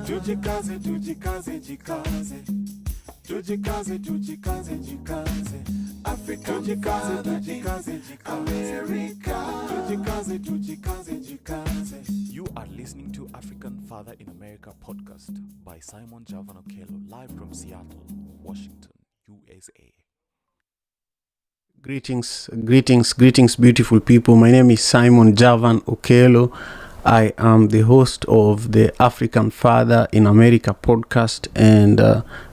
Tujikaze, tujikaze, jikaze. Tujikaze, tujikaze, jikaze. Africa, tujikaze, tujikaze, jikaze. America, tujikaze, tujikaze, jikaze. You are listening to African Father in America podcast by Simon Javan Okello, live from Seattle, Washington, USA. Greetings, beautiful people. My name is Simon Javan Okello. I am the host of the African Father in America podcast, and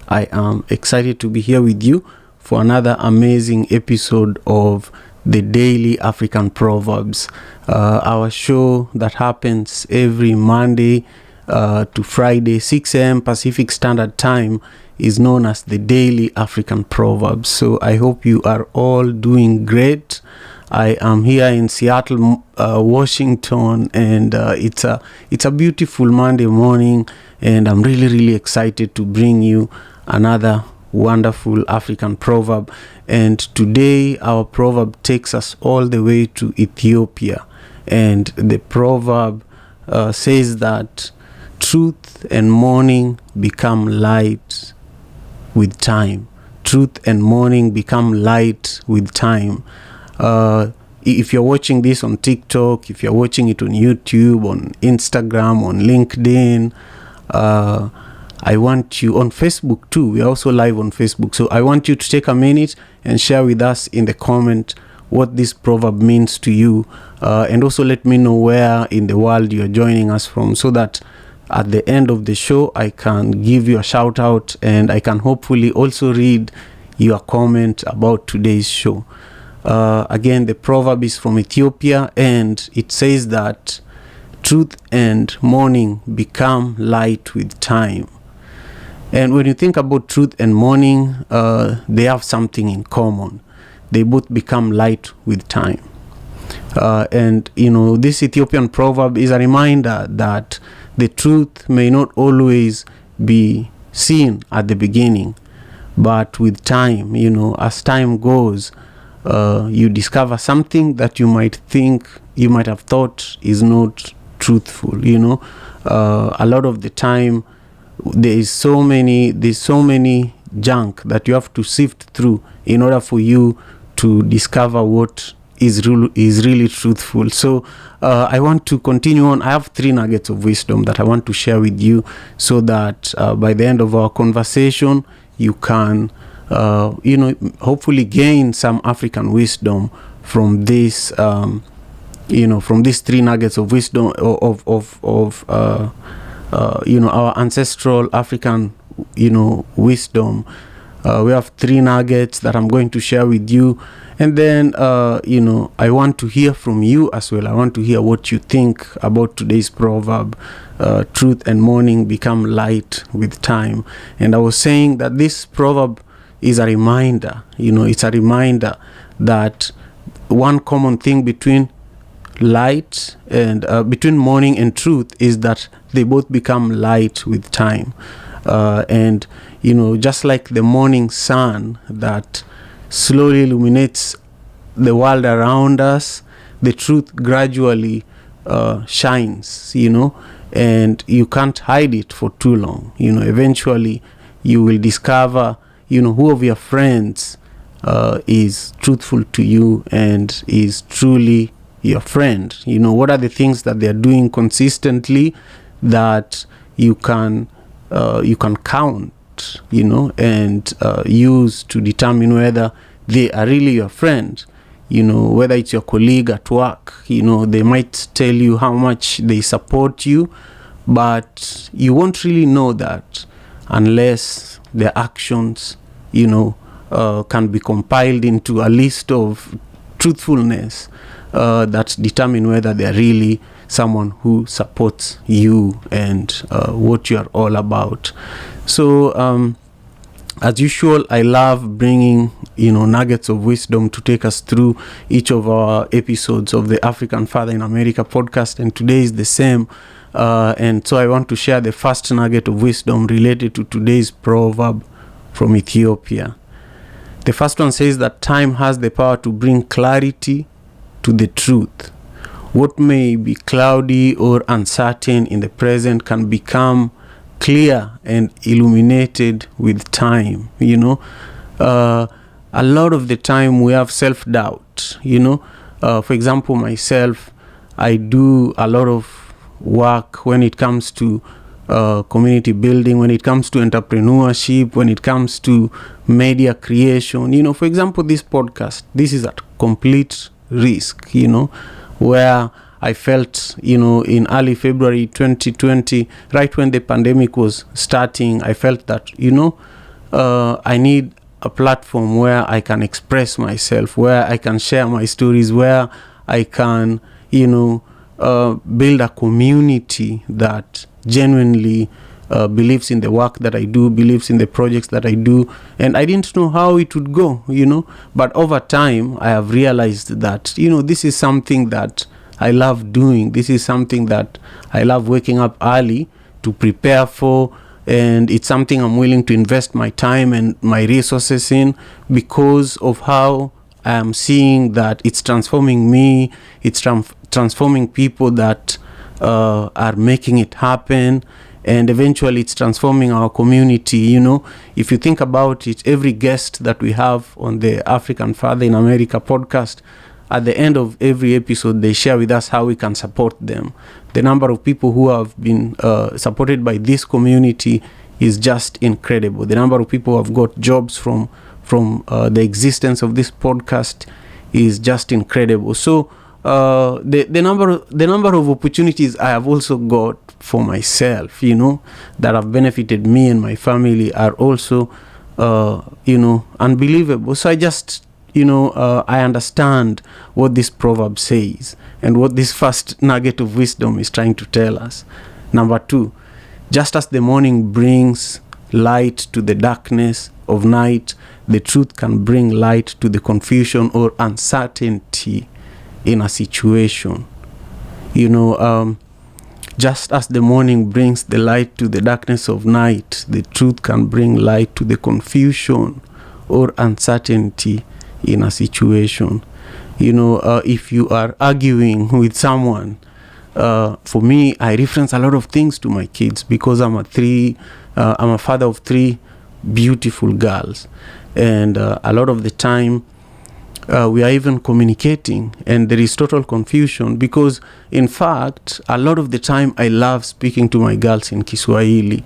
I am excited to be here with you for another amazing episode of the Daily African Proverbs, our show that happens every Monday to Friday, 6 a.m. Pacific Standard Time, is known as the Daily African Proverbs. So I hope you are all doing great. I am here in Seattle, Washington, and it's a beautiful Monday morning, and I'm really excited to bring you another wonderful African proverb. And today our proverb takes us all the way to Ethiopia, and the proverb says that truth and mourning become light with time. Truth and mourning become light with time. If you're watching this on TikTok, if you're watching it on YouTube, on Instagram, on LinkedIn, I want you on Facebook too. We're also live on Facebook. So I want you to take a minute and share with us in the comment what this proverb means to you. And also let me know where in the world you're joining us from, so that at the end of the show, I can give you a shout out, and I can hopefully also read your comment about today's show. Again, the proverb is from Ethiopia, and it says that truth and mourning become light with time. And when you think about truth and mourning, they have something in common. They both become light with time. And this Ethiopian proverb is a reminder that the truth may not always be seen at the beginning, but with time, as time goes, you discover something that you might have thought is not truthful. A lot of the time there's so many junk that you have to sift through in order for you to discover what is really truthful. So I want to continue on. I have 3 nuggets of wisdom that I want to share with you, so that by the end of our conversation you can hopefully gain some African wisdom from this, from these 3 nuggets of wisdom of our ancestral African, wisdom. We have 3 nuggets that I'm going to share with you, and then I want to hear from you as well. I want to hear what you think about today's proverb. Truth and mourning become light with time. And I was saying that this proverb is a reminder, it's a reminder that one common thing between light and between mourning and truth is that they both become light with time. And just like the morning sun that slowly illuminates the world around us, the truth gradually shines, and you can't hide it for too long. Eventually you will discover who of your friends is truthful to you and is truly your friend. What are the things that they're doing consistently that you can count, and use to determine whether they are really your friend. Whether it's your colleague at work, they might tell you how much they support you, but you won't really know that unless their actions can be compiled into a list of truthfulness that determine whether they're really someone who supports you and what you're all about. So as usual, I love bringing nuggets of wisdom to take us through each of our episodes of the African Father in America podcast, and today is the same. And so I want to share the first nugget of wisdom related to today's proverb from Ethiopia. The first one says that time has the power to bring clarity to the truth. What may be cloudy or uncertain in the present can become clear and illuminated with time. A lot of the time we have self-doubt. For example, myself, I do a lot of work when it comes to community building, when it comes to entrepreneurship, when it comes to media creation. For example, this podcast, this is at complete risk, where I felt, in early February 2020, right when the pandemic was starting, I felt that, I need a platform where I can express myself, where I can share my stories, where I can, build a community that genuinely believes in the work that I do, believes in the projects that I do. And I didn't know how it would go, but over time I have realized that, this is something that I love doing. This is something that I love waking up early to prepare for, and it's something I'm willing to invest my time and my resources in because of how I am seeing that it's transforming me, it's transforming people that are making it happen, and eventually it's transforming our community. If you think about it, every guest that we have on the African Father in America podcast, at the end of every episode, they share with us how we can support them. The number of people who have been supported by this community is just incredible. The number of people who have got jobs from the existence of this podcast is just incredible. So the number of opportunities I have also got for myself, that have benefited me and my family are also, unbelievable. So I just, I understand what this proverb says and what this first nugget of wisdom is trying to tell us. Number 2, just as the morning brings light to the darkness of night, the truth can bring light to the confusion or uncertainty in a situation. Just as the morning brings the light to the darkness of night, the truth can bring light to the confusion or uncertainty in a situation. If you are arguing with someone, for me, I reference a lot of things to my kids because I'm a father of 3 beautiful girls, and a lot of the time we are even communicating and there is total confusion because, in fact, a lot of the time I love speaking to my girls in Kiswahili,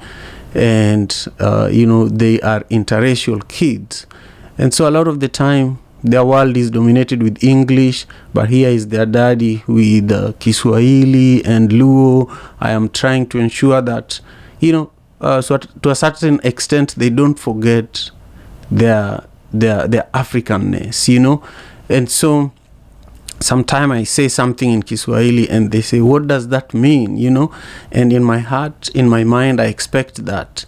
and they are interracial kids, and so a lot of the time their world is dominated with English, but here is their daddy with Kiswahili and Luo. I am trying to ensure that, so to a certain extent, they don't forget their Africanness, And so sometimes I say something in Kiswahili and they say, what does that mean, And in my heart, in my mind, I expect that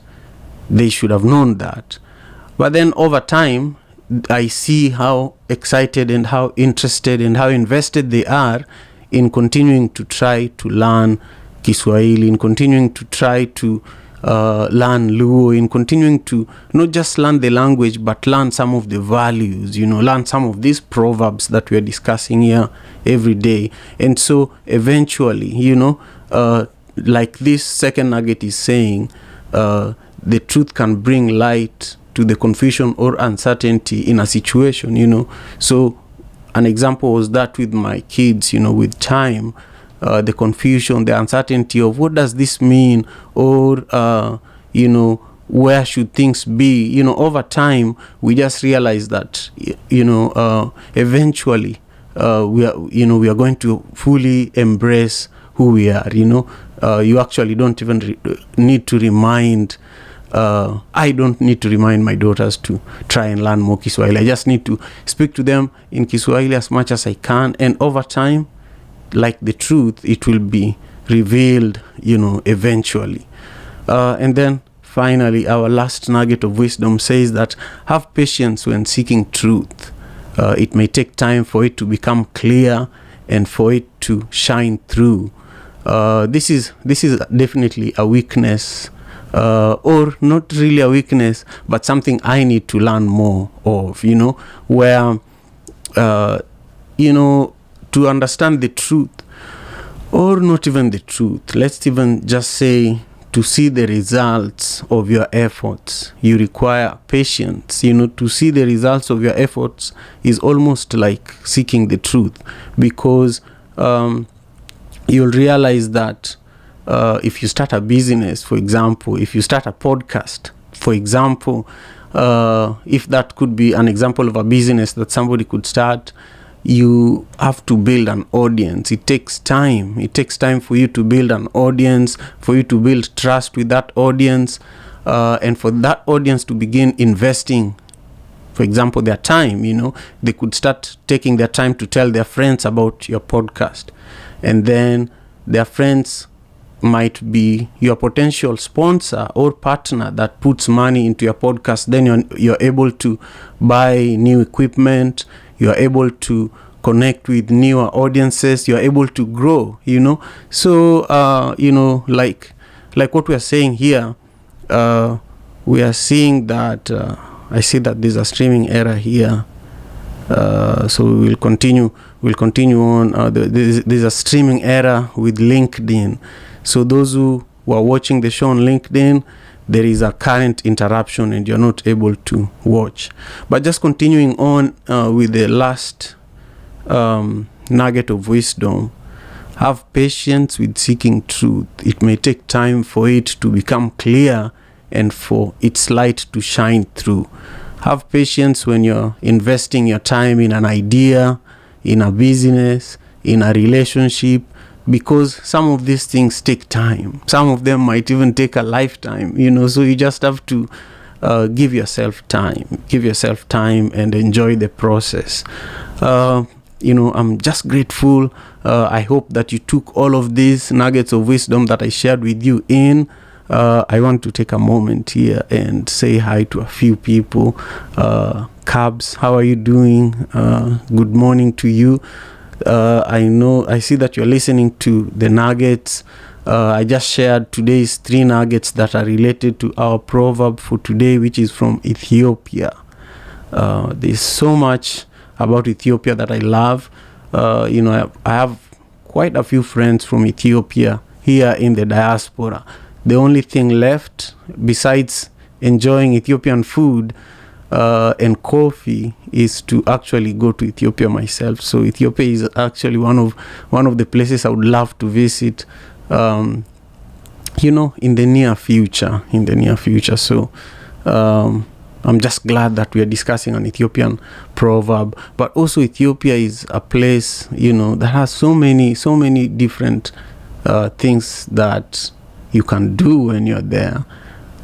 they should have known that. But then over time, I see how excited and how interested and how invested they are in continuing to try to learn Kiswahili, in continuing to try to learn Luo, in continuing to not just learn the language, but learn some of the values, learn some of these proverbs that we are discussing here every day. And so eventually, like this second nugget is saying, the truth can bring light to the confusion or uncertainty in a situation, So an example was that with my kids, with time, the confusion, the uncertainty of what does this mean, or, where should things be? Over time, we just realize that, eventually, we are going to fully embrace who we are, you actually don't even need to remind I don't need to remind my daughters to try and learn more Kiswahili. I just need to speak to them in Kiswahili as much as I can, and over time, like the truth, it will be revealed, eventually. And then finally, our last nugget of wisdom says that have patience when seeking truth. It may take time for it to become clear and for it to shine through. This is definitely a weakness, or not really a weakness, but something I need to learn more of, where, to understand the truth, or not even the truth, let's even just say to see the results of your efforts. You require patience. To see the results of your efforts is almost like seeking the truth, because you'll realize that if you start a business, for example, if you start a podcast, for example, if that could be an example of a business that somebody could start, you have to build an audience. It takes time. It takes time for you to build an audience, for you to build trust with that audience, and for that audience to begin investing, for example, their time. They could start taking their time to tell their friends about your podcast, and then their friends might be your potential sponsor or partner that puts money into your podcast. Then you're able to buy new equipment. You're able to connect with newer audiences. You're able to grow, So, like what we are saying here, we are seeing that, I see that there's a streaming error here. So we'll continue on. There's a streaming error with LinkedIn. So those who are watching the show on LinkedIn, there is a current interruption and you're not able to watch. But just continuing on with the last nugget of wisdom, have patience with seeking truth. It may take time for it to become clear and for its light to shine through. Have patience when you're investing your time in an idea, in a business, in a relationship, because some of these things take time. Some of them might even take a lifetime, so you just have to give yourself time and enjoy the process. I'm just grateful. I hope that you took all of these nuggets of wisdom that I shared with you in. I want to take a moment here and say hi to a few people. Cabs, how are you doing? Good morning to you. I see that you're listening to the nuggets. I just shared today's 3 nuggets that are related to our proverb for today, which is from Ethiopia. There's so much about Ethiopia that I love. I have quite a few friends from Ethiopia here in the diaspora. The only thing left besides enjoying Ethiopian food and coffee is to actually go to Ethiopia myself. So Ethiopia is actually one of the places I would love to visit, in the near future. So I'm just glad that we are discussing an Ethiopian proverb. But also Ethiopia is a place, that has so many different things that you can do when you're there.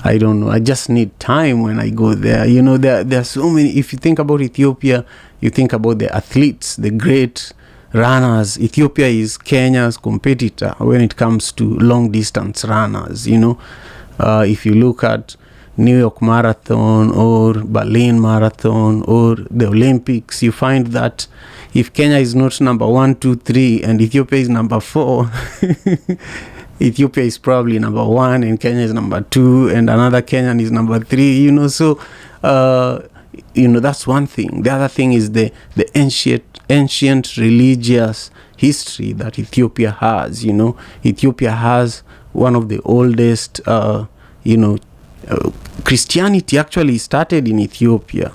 I don't know. I just need time when I go there. There are so many. If you think about Ethiopia, you think about the athletes, the great runners. Ethiopia is Kenya's competitor when it comes to long distance runners. If you look at New York Marathon or Berlin Marathon or the Olympics, you find that if Kenya is not number 1, 2, 3 and Ethiopia is number 4, Ethiopia is probably number 1 and Kenya is number 2 and another Kenyan is number 3, so that's one thing. The other thing is the ancient religious history that Ethiopia has. Ethiopia has one of the oldest Christianity actually started in Ethiopia.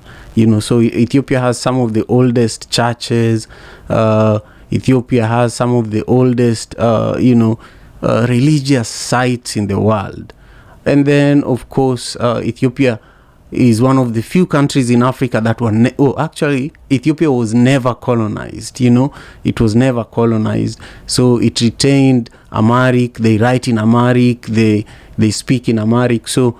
So Ethiopia has some of the oldest churches. Ethiopia has some of the oldest religious sites in the world. And then, of course, Ethiopia is one of the few countries in Africa that were actually Ethiopia was never colonized. It was never colonized, so it retained Amharic. They write in Amharic, they speak in Amharic. So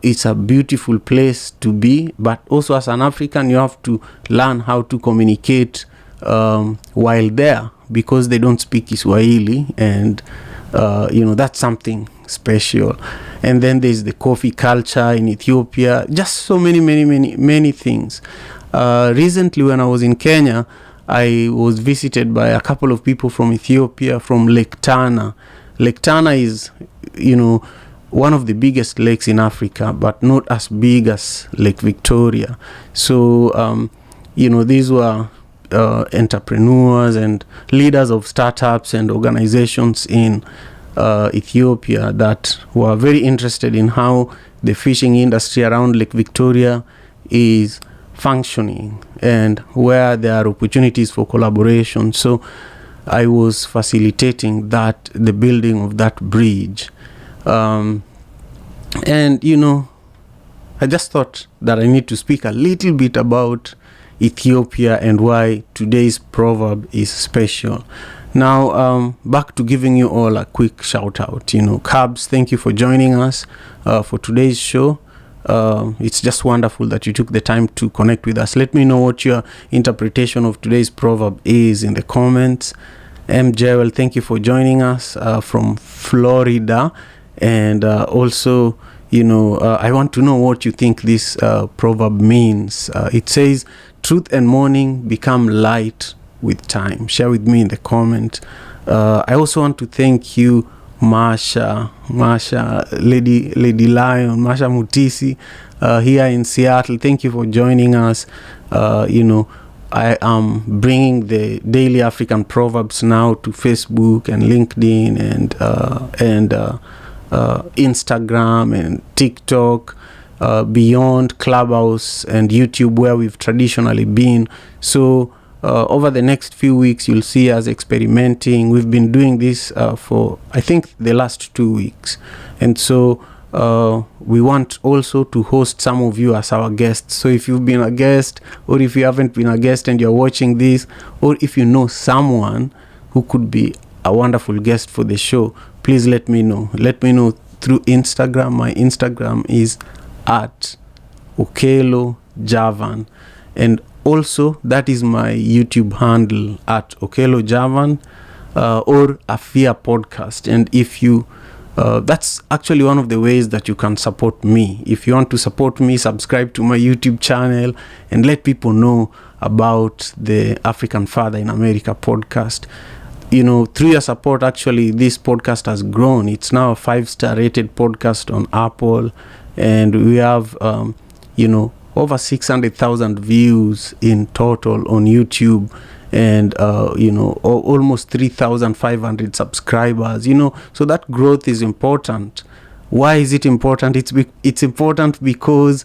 it's a beautiful place to be, but also as an African you have to learn how to communicate while there, because they don't speak Kiswahili, and that's something special. And then there's the coffee culture in Ethiopia, just so many things. Recently when I was in Kenya, I was visited by a couple of people from Ethiopia, from Lake Tana. Lake Tana is one of the biggest lakes in Africa, but not as big as Lake Victoria. So these were entrepreneurs and leaders of startups and organizations in Ethiopia that were very interested in how the fishing industry around Lake Victoria is functioning and where there are opportunities for collaboration. So I was facilitating the building of that bridge. And, I just thought that I need to speak a little bit about Ethiopia and why today's proverb is special. Now, back to giving you all a quick shout out. Cabs, thank you for joining us for today's show. It's just wonderful that you took the time to connect with us. Let me know what your interpretation of today's proverb is in the comments. Jewel, thank you for joining us from Florida. And also, I want to know what you think this proverb means. It says, truth and mourning become light with time. Share with me in the comment. I also want to thank you, Marsha, Lady Lion, Marsha Mutisi, here in Seattle. Thank you for joining us. I am bringing the daily African proverbs now to Facebook and LinkedIn and Instagram and TikTok, beyond Clubhouse and YouTube, where we've traditionally been. So over the next few weeks, you'll see us experimenting. We've been doing this for, I think, the last 2 weeks. And so we want also to host some of you as our guests. So if you've been a guest, or if you haven't been a guest and you're watching this, or if you know someone who could be a wonderful guest for the show, please let me know. Let me know through Instagram. My Instagram is @OkeloJavan. And also, that is my YouTube handle, @OkeloJavan or AFIAPodcast. And if you, that's actually one of the ways that you can support me. If you want to support me, subscribe to my YouTube channel and let people know about the African Father in America podcast. Through your support, actually, this podcast has grown. It's now a 5-star rated podcast on Apple, and we have, over 600,000 views in total on YouTube, and, almost 3,500 subscribers, so that growth is important. Why is it important? It's important because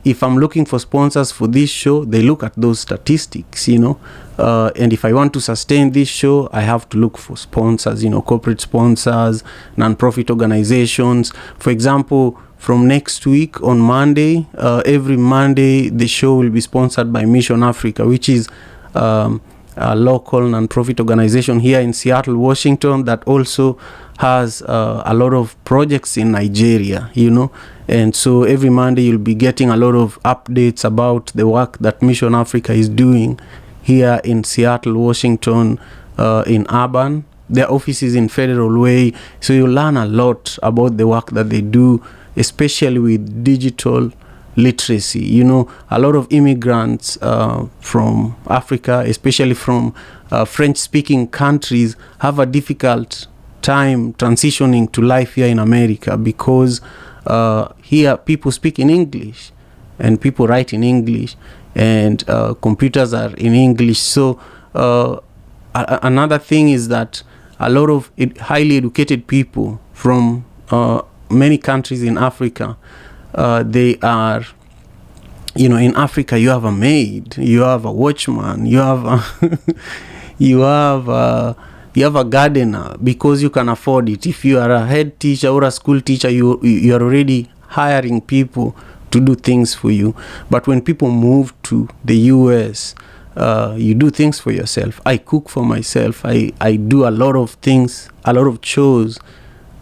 if I'm looking for sponsors for this show, they look at those statistics, and if I want to sustain this show, I have to look for sponsors, corporate sponsors, non-profit organizations. For example, from next week on Monday, every Monday, the show will be sponsored by Mission Africa, which is a local non-profit organization here in Seattle, Washington, that also has a lot of projects in Nigeria, and so every Monday you'll be getting a lot of updates about the work that Mission Africa is doing here in Seattle, Washington, in Urban. Their office is in Federal Way, so you'll learn a lot about the work that they do, especially with digital literacy. A lot of immigrants from Africa, especially from French-speaking countries, have a difficult time transitioning to life here in America because here people speak in English and people write in English and computers are in English. So another thing is that a lot of highly educated people from many countries in Africa, they are, in Africa you have a maid, you have a watchman, you have a you have a gardener, because you can afford it. If you are a head teacher or a school teacher, you are already hiring people to do things for you. But when people move to the US, you do things for yourself. I cook for myself. I do a lot of things, a lot of chores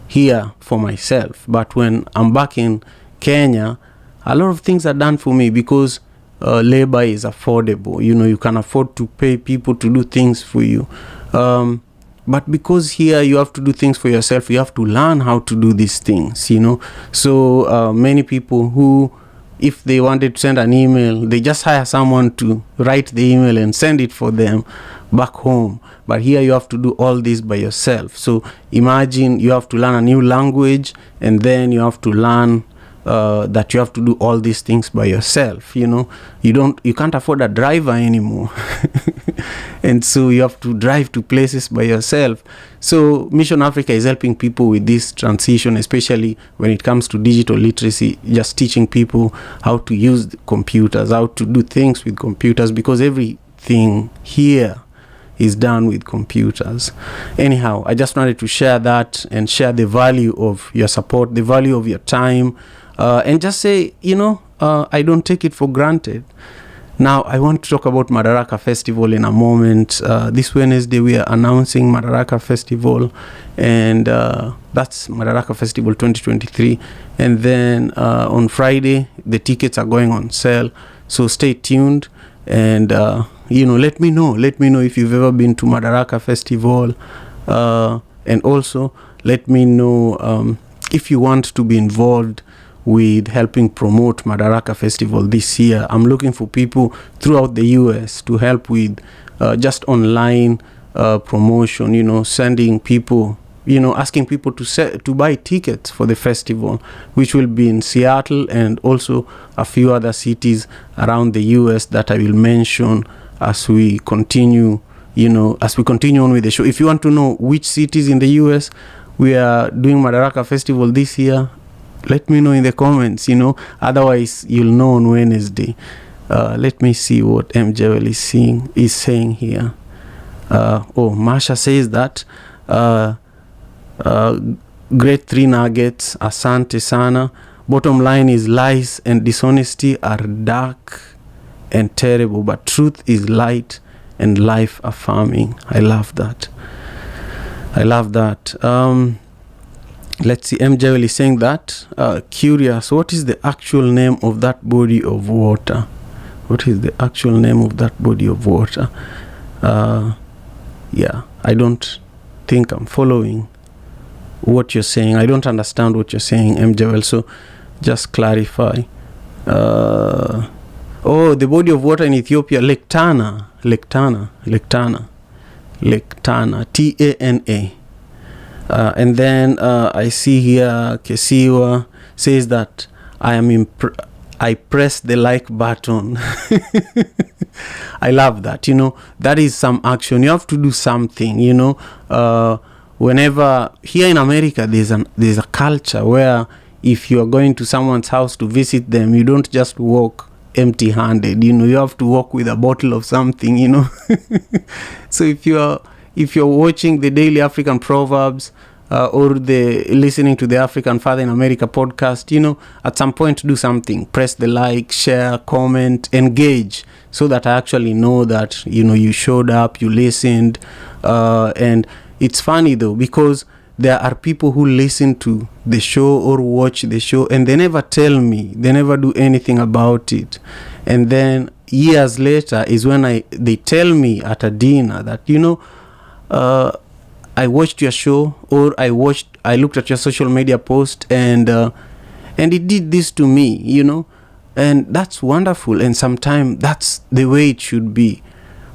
here for myself. But when I'm back in Kenya, a lot of things are done for me because labor is affordable. You can afford to pay people to do things for you. But because here you have to do things for yourself, you have to learn how to do these things, So many people who, if they wanted to send an email, they just hire someone to write the email and send it for them back home. But here you have to do all this by yourself. So imagine you have to learn a new language, and then you have to learn that you have to do all these things by yourself. You can't afford a driver anymore. And so you have to drive to places by yourself. So Mission Africa is helping people with this transition, especially when it comes to digital literacy, just teaching people how to use computers, how to do things with computers, because everything here is done with computers. Anyhow, I just wanted to share that and share the value of your support, the value of your time, and just say, I don't take it for granted. Now, I want to talk about Madaraka Festival in a moment. This Wednesday, we are announcing Madaraka Festival, and that's Madaraka Festival 2023. And then on Friday, the tickets are going on sale. So stay tuned, and let me know if you've ever been to Madaraka Festival, and also let me know if you want to be involved with helping promote Madaraka Festival this year. I'm looking for people throughout the US to help with just online promotion, sending people, asking people to buy tickets for the festival, which will be in Seattle and also a few other cities around the US that I will mention as we continue on with the show. If you want to know which cities in the US we are doing Madaraka Festival this year, let me know in the comments, otherwise you'll know on Wednesday. Let me see what MJL is saying here. Marsha says that great 3 nuggets, asante sana. Bottom line is lies and dishonesty are dark and terrible, but truth is light and life affirming. I love that. Let's see, MJ is saying that, curious, what is the actual name of that body of water? I don't think I'm following what you're saying. I don't understand what you're saying, MJ. So just clarify. The body of water in Ethiopia, Lake Tana, Tana. And then I see here Kesiwa says that I press the like button. I love that. That is some action. You have to do something. Whenever here in America there's a culture where if you are going to someone's house to visit them, you don't just walk empty-handed. You have to walk with a bottle of something. So if you're watching the Daily African Proverbs or listening to the African Father in America podcast, at some point do something. Press the like, share, comment, engage, so that I actually know that, you showed up, you listened. And it's funny though, because there are people who listen to the show or watch the show and they never tell me, they never do anything about it. And then years later is when they tell me at a dinner that, I watched your show, or I looked at your social media post and it did this to me, and that's wonderful. And sometimes that's the way it should be.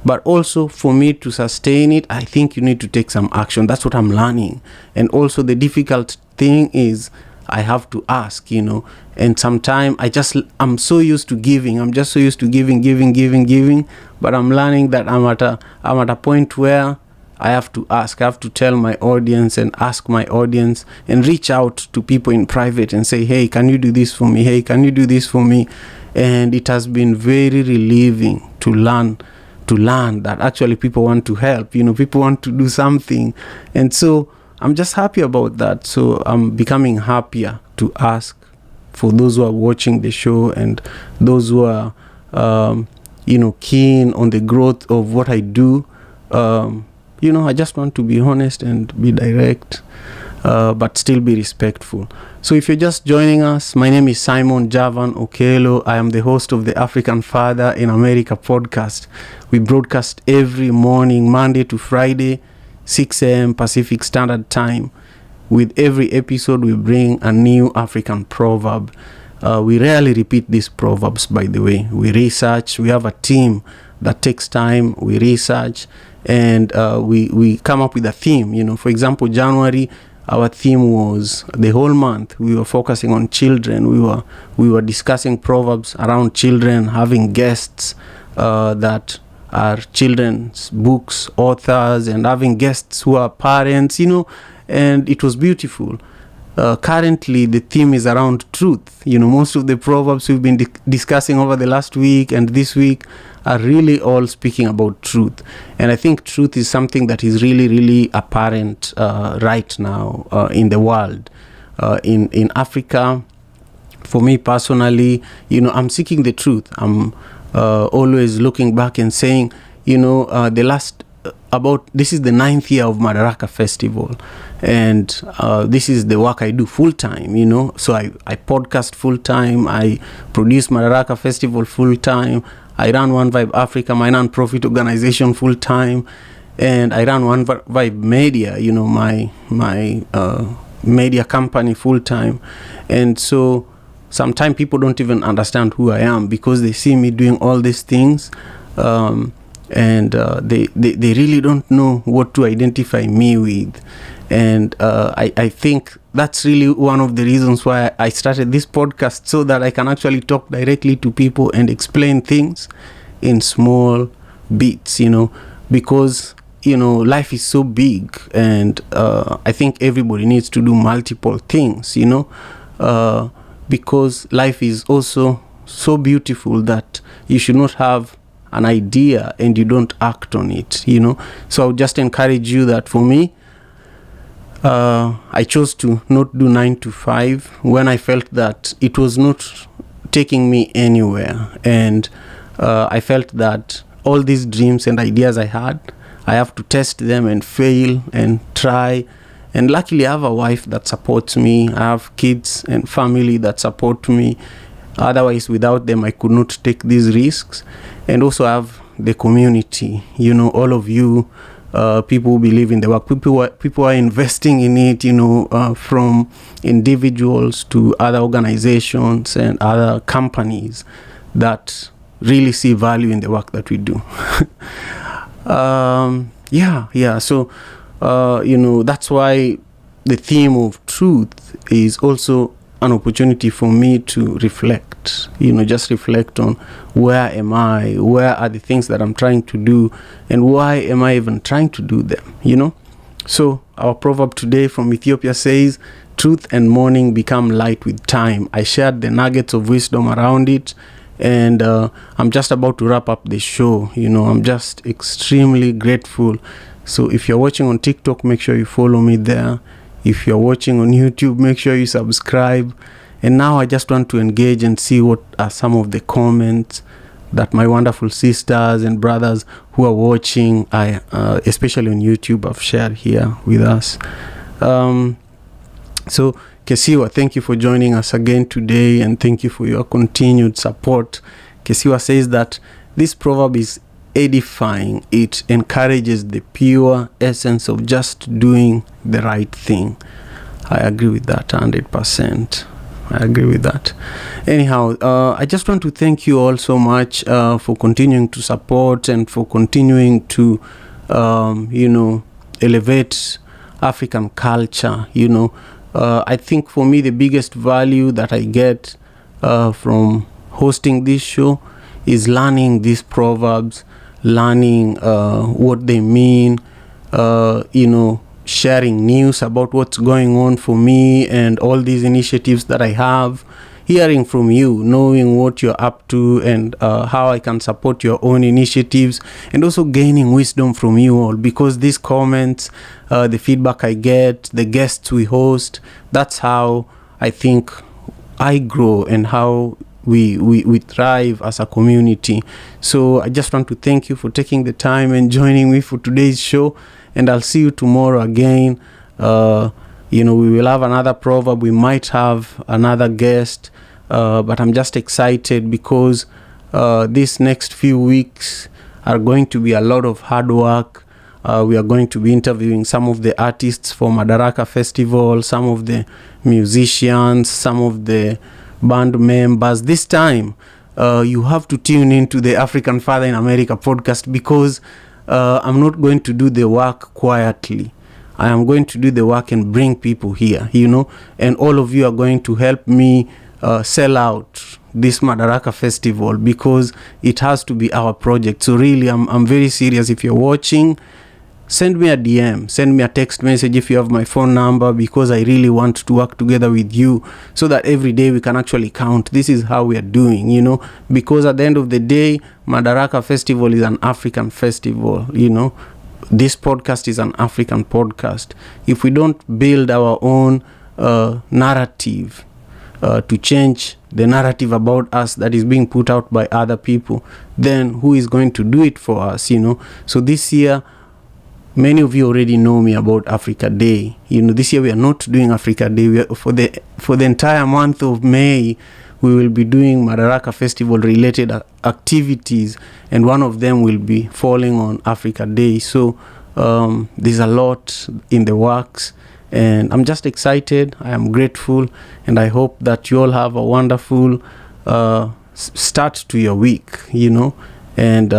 But also for me to sustain it, I think you need to take some action. That's what I'm learning. And also the difficult thing is I have to ask, and sometimes I'm so used to giving. I'm just so used to giving. But I'm learning that I'm at a point where I have to ask. I have to tell my audience and ask my audience and reach out to people in private and say, hey, can you do this for me? Hey, can you do this for me? And it has been very relieving to learn that actually people want to help, people want to do something. And so I'm just happy about that. So I'm becoming happier to ask for those who are watching the show and those who are, keen on the growth of what I do. I just want to be honest and be direct, but still be respectful. So if you're just joining us, my name is Simon Javan Okello. I am the host of the African Father in America podcast. We broadcast every morning, Monday to Friday, 6 a.m. Pacific Standard Time. With every episode, we bring a new African proverb. We rarely repeat these proverbs, by the way. We research. We have a team that takes time. We research and we come up with a theme. For example, January, our theme was the whole month we were focusing on children. We were discussing proverbs around children, having guests that are children's books authors, and having guests who are parents, and it was beautiful. Currently the theme is around truth. Most of the proverbs we've been discussing over the last week and this week are really all speaking about truth. And I think truth is something that is really, really apparent right now in the world. In Africa, for me personally, I'm seeking the truth. I'm always looking back and saying, this is the 9th year of Madaraka Festival, and this is the work I do full time, so I podcast full time, I produce Madaraka Festival full time, I run One Vibe Africa, my non-profit organization, full time, and I run One Vibe Media, my media company, full time. And so sometimes people don't even understand who I am because they see me doing all these things, and they really don't know what to identify me with. And I think that's really one of the reasons why I started this podcast, so that I can actually talk directly to people and explain things in small bits, because life is so big, and I think everybody needs to do multiple things, because life is also so beautiful that you should not have an idea and you don't act on it, So I would just encourage you that for me, I chose to not do 9 to 5 when I felt that it was not taking me anywhere. And I felt that all these dreams and ideas I had, I have to test them and fail and try. And luckily I have a wife that supports me. I have kids and family that support me. Otherwise, without them, I could not take these risks. And also I have the community, all of you, people who believe in the work, people are investing in it, from individuals to other organizations and other companies that really see value in the work that we do. So, that's why the theme of truth is also an opportunity for me to reflect, just reflect on where am I, where are the things that I'm trying to do, and why am I even trying to do them, So our proverb today from Ethiopia says, truth and mourning become light with time. I shared the nuggets of wisdom around it, and I'm just about to wrap up the show. I'm just extremely grateful. So if you're watching on TikTok, make sure you follow me there. If you're watching on YouTube, make sure you subscribe. And now I just want to engage and see what are some of the comments that my wonderful sisters and brothers who are watching, especially on YouTube, have shared here with us. So Kesiwa, thank you for joining us again today, and thank you for your continued support. Kesiwa says that this proverb is edifying. It encourages the pure essence of just doing the right thing. I agree with that 100%. I agree with that. Anyhow, I just want to thank you all so much for continuing to support and for continuing to elevate African culture. I think for me the biggest value that I get from hosting this show is learning these proverbs, learning what they mean, sharing news about what's going on for me and all these initiatives that I have, hearing from you, knowing what you're up to and how I can support your own initiatives, and also gaining wisdom from you all, because these comments, the feedback I get, the guests we host, that's how I think I grow and how we thrive as a community. So I just want to thank you for taking the time and joining me for today's show, and I'll see you tomorrow again. We will have another proverb, we might have another guest, but I'm just excited because these next few weeks are going to be a lot of hard work. We are going to be interviewing some of the artists for Madaraka Festival, some of the musicians, some of the band members. This time you have to tune into the African Father in America podcast, because I'm not going to do the work quietly. I am going to do the work and bring people here, and all of you are going to help me sell out this Madaraka Festival, because it has to be our project. So really, I'm very serious. If you're watching, send me a DM, send me a text message if you have my phone number, because I really want to work together with you so that every day we can actually count. This is how we are doing, because at the end of the day, Madaraka Festival is an African festival, This podcast is an African podcast. If we don't build our own narrative to change the narrative about us that is being put out by other people, then who is going to do it for us, So this year, many of you already know me about Africa Day. This year we are not doing Africa Day. For the entire month of May, we will be doing Madaraka Festival related activities, and one of them will be falling on Africa Day. So there's a lot in the works, and I'm just excited. I am grateful, and I hope that you all have a wonderful start to your week, And,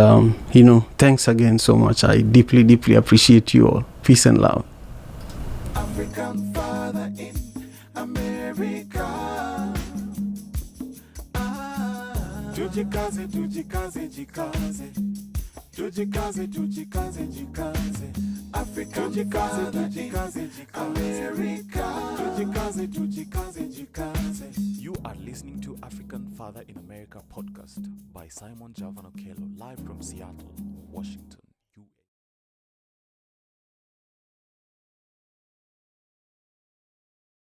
thanks again so much. I deeply, deeply appreciate you all. Peace and love. African father in America. Tujikaze, tujikaze, jikaze. Tujikaze, tujikaze, jikaze. Africa, tujikaze, tujikaze, jikaze. America. Tujikaze, tujikaze, jikaze. You are listening to African Father in America podcast by Simon Javan Okello, live from Seattle, Washington.